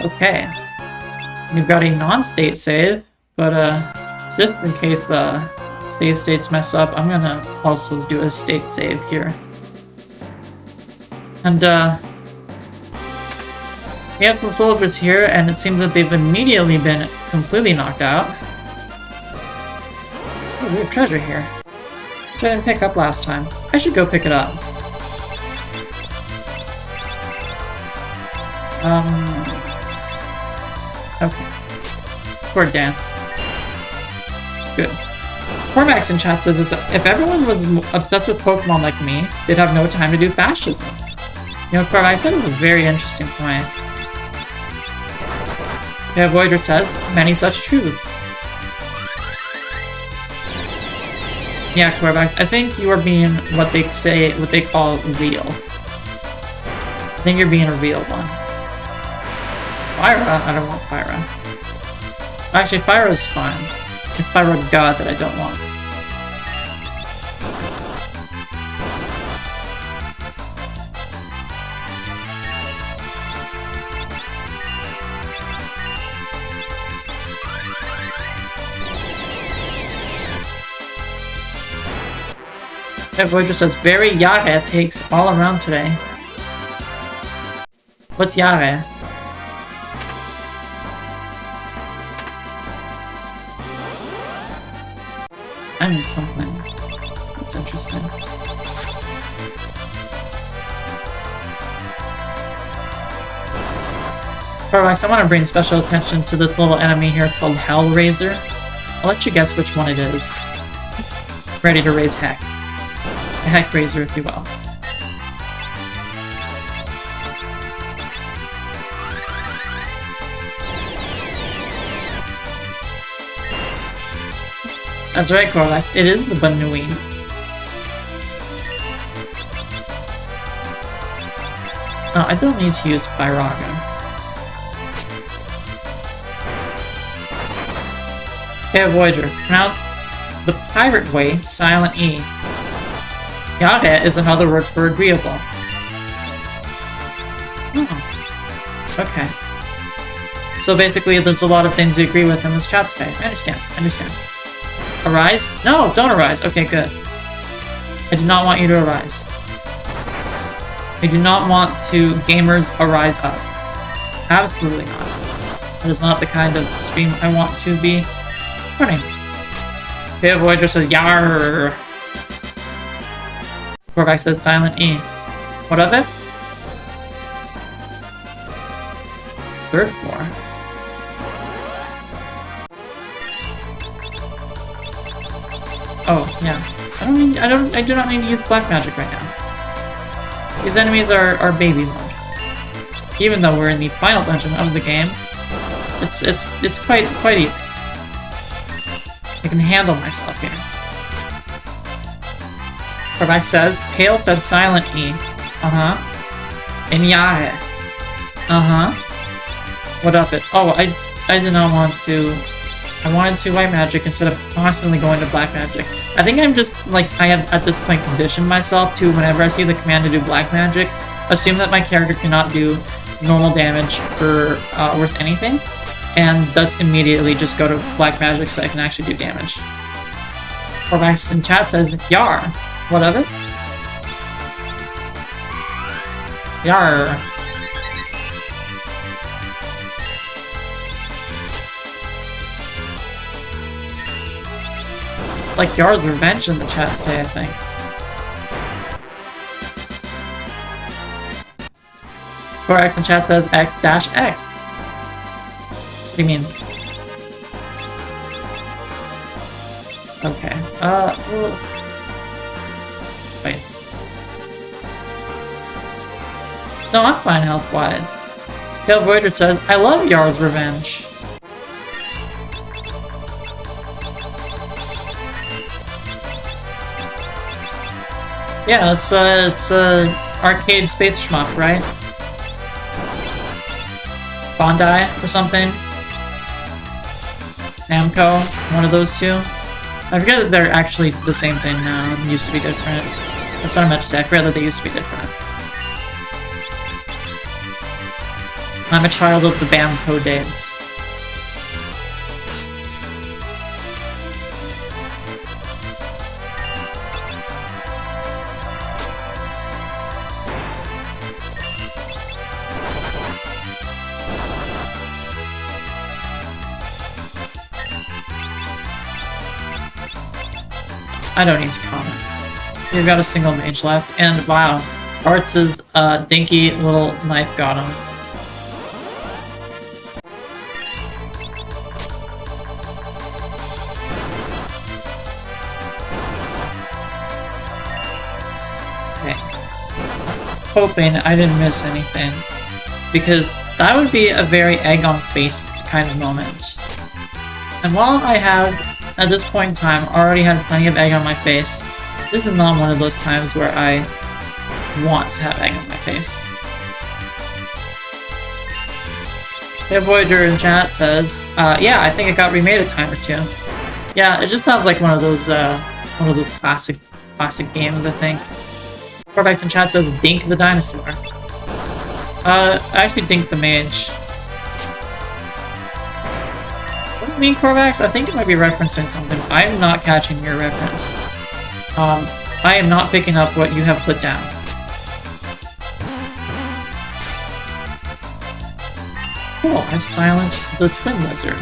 Okay. We've got a non-state save, but just in case the save states mess up, I'm gonna also do a state save here. And we have some soldiers here, and it seems that they've immediately been completely knocked out. Oh, we have treasure here, which I didn't pick up last time. I should go pick it up. Okay. Chord dance. Good. Cormax in chat says if everyone was obsessed with Pokemon like me, they'd have no time to do fascism. You know, Cormax, that is a very interesting point. Yeah, Voyager says, many such truths. Yeah, Corvax, I think you are being what they call real. I think you're being a real one. Pyra? I don't want Pyra. Actually, Pyra's fine. It's Pyra God that I don't want. That Voyager says, very Yare takes all around today. What's Yare? I need something. That's interesting. Corvax, I want to bring special attention to this little enemy here called Hellraiser. I'll let you guess which one it is. Ready to raise heck. A heck raiser, if you will. That's right, Corvax. It is the Banui. No, I don't need to use Byraga. Okay, Voyager. Pronounce the pirate way, silent E. Yare is another word for agreeable. Oh. Okay. So basically, there's a lot of things we agree with in this chat today. I understand. Arise? No, don't arise. Okay, good. I do not want you to arise. I do not want to gamers arise up. Absolutely not. That is not the kind of stream I want to be running. Okay, Voyager says Yar. Corvax says silent E. What of it? Third floor. Oh, yeah. I do not need to use black magic right now. These enemies are baby mode. Even though we're in the final dungeon of the game, it's quite easy. I can handle myself here. Corvax says, Pale said silent E. And Yae. What up it? Oh, I did not want to. I wanted to white magic instead of constantly going to black magic. I think I'm just, like, I have at this point conditioned myself to, whenever I see the command to do black magic, assume that my character cannot do normal damage for worth anything, and thus immediately just go to black magic so I can actually do damage. Corvax in chat says, Yar. What of it? Yar. Like Yar's Revenge in the chat today, I think. Corvax in chat says X-X. What do you mean? Okay. Well, wait. No, I'm fine health-wise. Pale Voyager says, I love Yar's Revenge. Yeah, it's arcade space schmuck, right? Bondi or something? Namco, one of those two. I forget that they're actually the same thing now, and used to be different. That's what I meant to say, I forget that they used to be different. I'm a child of the Bamco days. I don't need to comment. You've got a single mage left, and wow, Arts' dinky little knife got him. Okay. Hoping I didn't miss anything, because that would be a very egg on face kind of moment. And while I have, at this point in time, already had plenty of egg on my face, this is not one of those times where I want to have egg on my face. The Voyager in chat says, yeah, I think it got remade a time or two. Yeah, it just sounds like one of those classic games, I think. Corvax in chat says, Dink the dinosaur. I actually Dink the mage. What do you mean, Corvax? I think it might be referencing something. I am not catching your reference. I am not picking up what you have put down. Cool, I've silenced the twin lizard.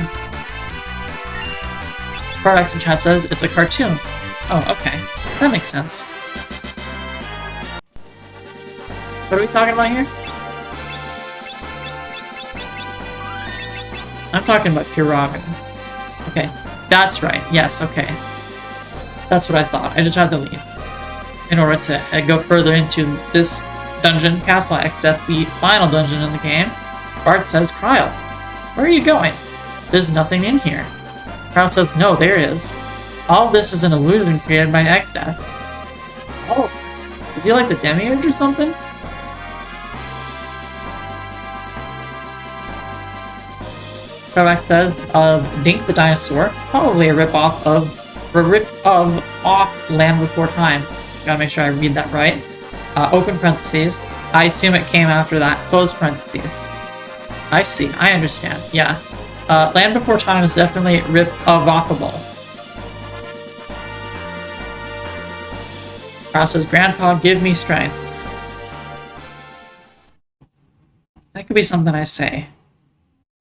Corvax in chat says it's a cartoon. Oh, okay. That makes sense. What are we talking about here? I'm talking about Furaga. Okay, that's right. Yes, okay. That's what I thought. I just had to leave. In order to go further into this dungeon, Castle X Death, the final dungeon in the game, Bart says, Cryle, where are you going? There's nothing in here. Cryle says, no, there is. All this is an illusion created by X-Death. Oh, is he like the Demiurge or something? Corvax says, Dink the Dinosaur, probably a rip-off of Land Before Time. Gotta make sure I read that right. Open parentheses. I assume it came after that. Close parentheses. I see. I understand. Yeah. Land Before Time is definitely rip-offable. Cross says, Grandpa, give me strength. That could be something I say.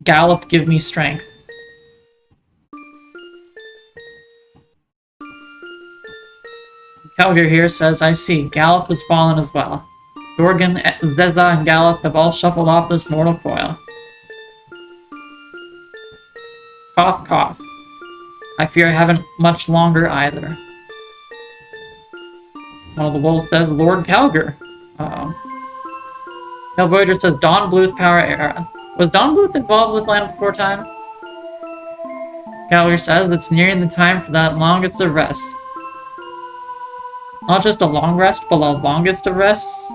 Gallop, give me strength. Kelger here says, I see. Gallop has fallen as well. Dorgan, Zeza, and Gallop have all shuffled off this mortal coil. Cough, cough. I fear I haven't much longer either. One of the wolves says, Lord Calger. Uh-oh. No, Voyager says, Don Bluth Power Era. Was Don Bluth involved with Land Before Time? Calger says, it's nearing the time for that longest of rests. Not just a long rest, but the longest of rests.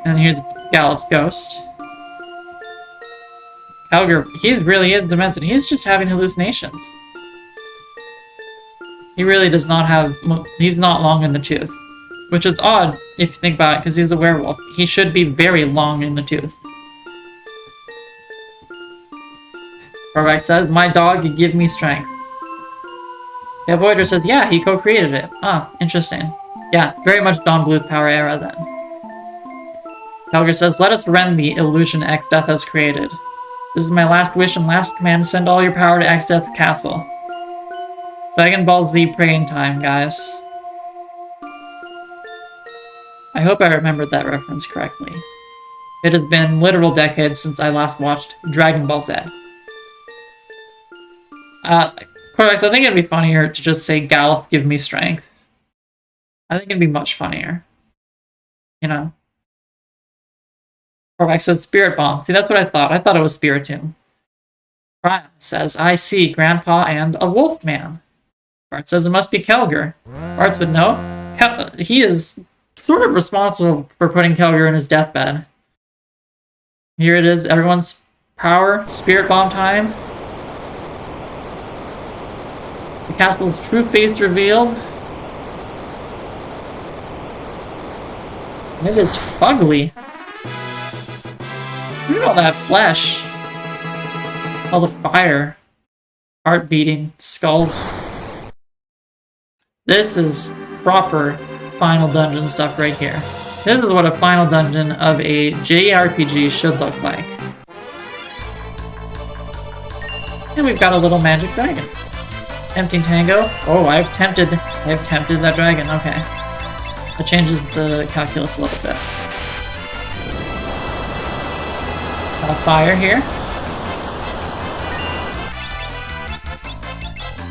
And here's Gallop's ghost. Calger, he really is demented. He's just having hallucinations. He really does not have... He's not long in the tooth. Which is odd, if you think about it, because he's a werewolf. He should be very long in the tooth. Corvax says, my dog, you give me strength. Yeah, Voyager says, yeah, he co-created it. Ah, interesting. Yeah, very much Don Bluth Power Era then. Calger says, let us rend the illusion X-Death has created. This is my last wish and last command to send all your power to X-Death's castle. Dragon Ball Z praying time, guys. I hope I remembered that reference correctly. It has been literal decades since I last watched Dragon Ball Z. Corvax, I think it'd be funnier to just say, Gallop, give me strength. I think it'd be much funnier. You know? Corvax says, Spirit Bomb. See, that's what I thought. I thought it was Spiritomb. Brian says, I see Grandpa and a wolf man. Bart says, it must be Kelger. Bart's would know. He is sort of responsible for putting Kelger in his deathbed. Here it is, everyone's power, Spirit Bomb time. The castle's true face revealed. And it is fugly. Look at all that flesh. All the fire. Heart beating. Skulls. This is proper final dungeon stuff right here. This is what a final dungeon of a JRPG should look like. And we've got a little magic dragon. Tempting Tango. Oh, I've tempted that dragon. Okay. That changes the calculus a little bit. Fire here.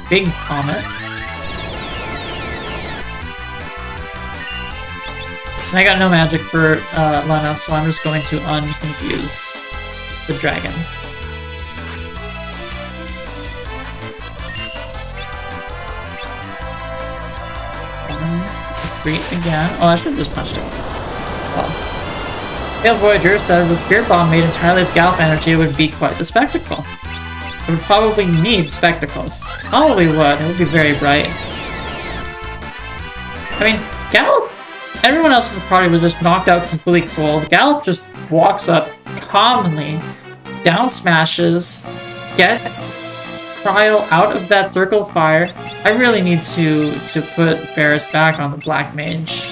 Big comet. And I got no magic for Lena, so I'm just going to unconfuse the dragon. Again. Oh, I should have just punched it. Well. Pale Voyager says the Spirit Bomb made entirely of Gallop energy would be quite the spectacle. It would probably need spectacles. Probably would. It would be very bright. I mean, Gallop... Everyone else in the party was just knocked out completely cold. Gallop just walks up calmly, down smashes, gets Cryo out of that circle of fire. I really need to put Ferris back on the Black Mage.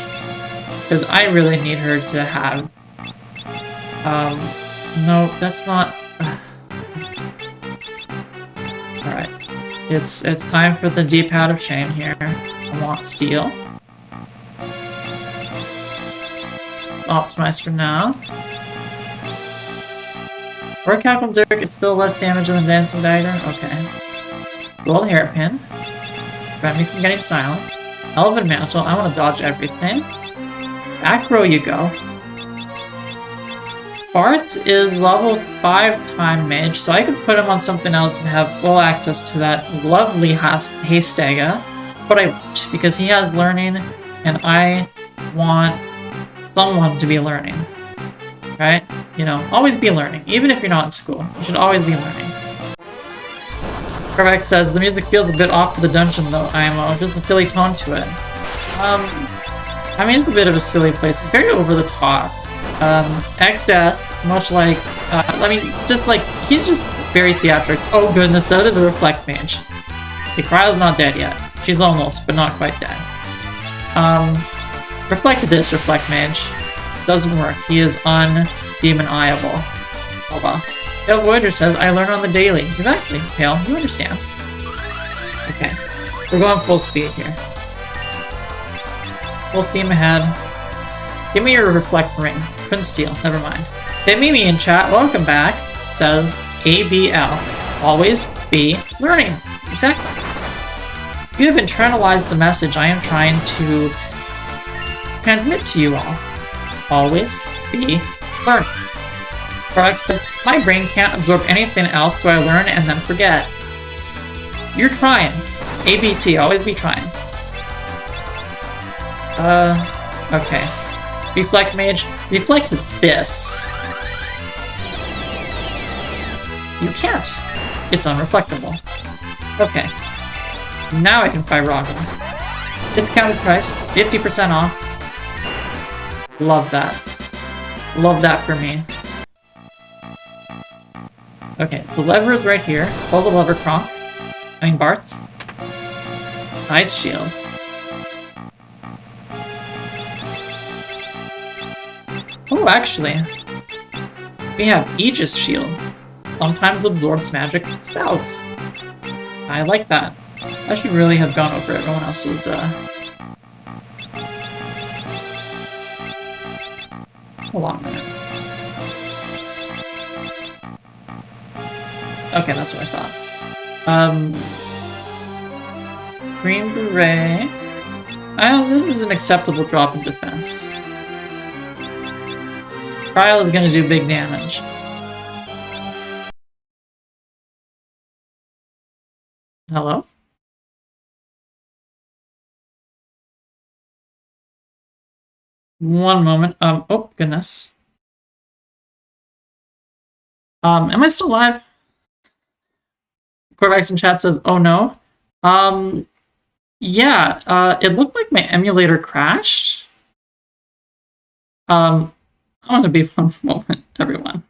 Because I really need her to have... no, that's not... Alright. It's time for the D-pad of shame here. I want steel. Let's optimize for now. Or Captain Dirk is still less damage than the Dancing Dagger? Okay. Gold Hairpin. Prevent me from getting silenced. Elven Mantle, I want to dodge everything. Back row you go. Bart's is level 5 time mage, so I could put him on something else and have full access to that lovely Hastega. But I won't, because he has learning, and I want someone to be learning. Right? You know, always be learning. Even if you're not in school, you should always be learning. Corvex says, the music feels a bit off for the dungeon though, IMO. Just a silly tone to it. I mean, it's a bit of a silly place. It's very over the top. X-Death, much like, he's just very theatrics. Oh goodness, that is a Reflect Mage. The Cryle's not dead yet. She's almost, but not quite dead. Reflect this, Reflect Mage. Doesn't work. He is undemoniable. Alba. Pale Voyager says, I learn on the daily. Exactly, Pale. You understand. Okay. We're going full speed here. Full steam ahead. Give me your Reflect Ring. Couldn't steal. Never mind. Mimi in chat, welcome back, says ABL. Always be learning. Exactly. You have internalized the message I am trying to transmit to you all. Always be learning. My brain can't absorb anything else, so I learn and then forget. You're trying. ABT, always be trying. Okay. Reflect Mage. Reflect this. You can't. It's unreflectable. Okay. Now I can fight Rogel. Discounted price, 50% off. Love that. Love that for me. Okay, the lever is right here. Pull the lever, Kronk. Bart's. Ice Shield. Oh, actually, we have Aegis Shield. Sometimes absorbs magic spells. I like that. I should really have gone over everyone else's, Hold on a minute. Okay, that's what I thought. Green Beret. This is an acceptable drop in defense. Trial is gonna do big damage. Hello? One moment. Oh, goodness. Am I still live? Corvax in chat says, oh no. Yeah, it looked like my emulator crashed. I'm gonna be one moment, everyone.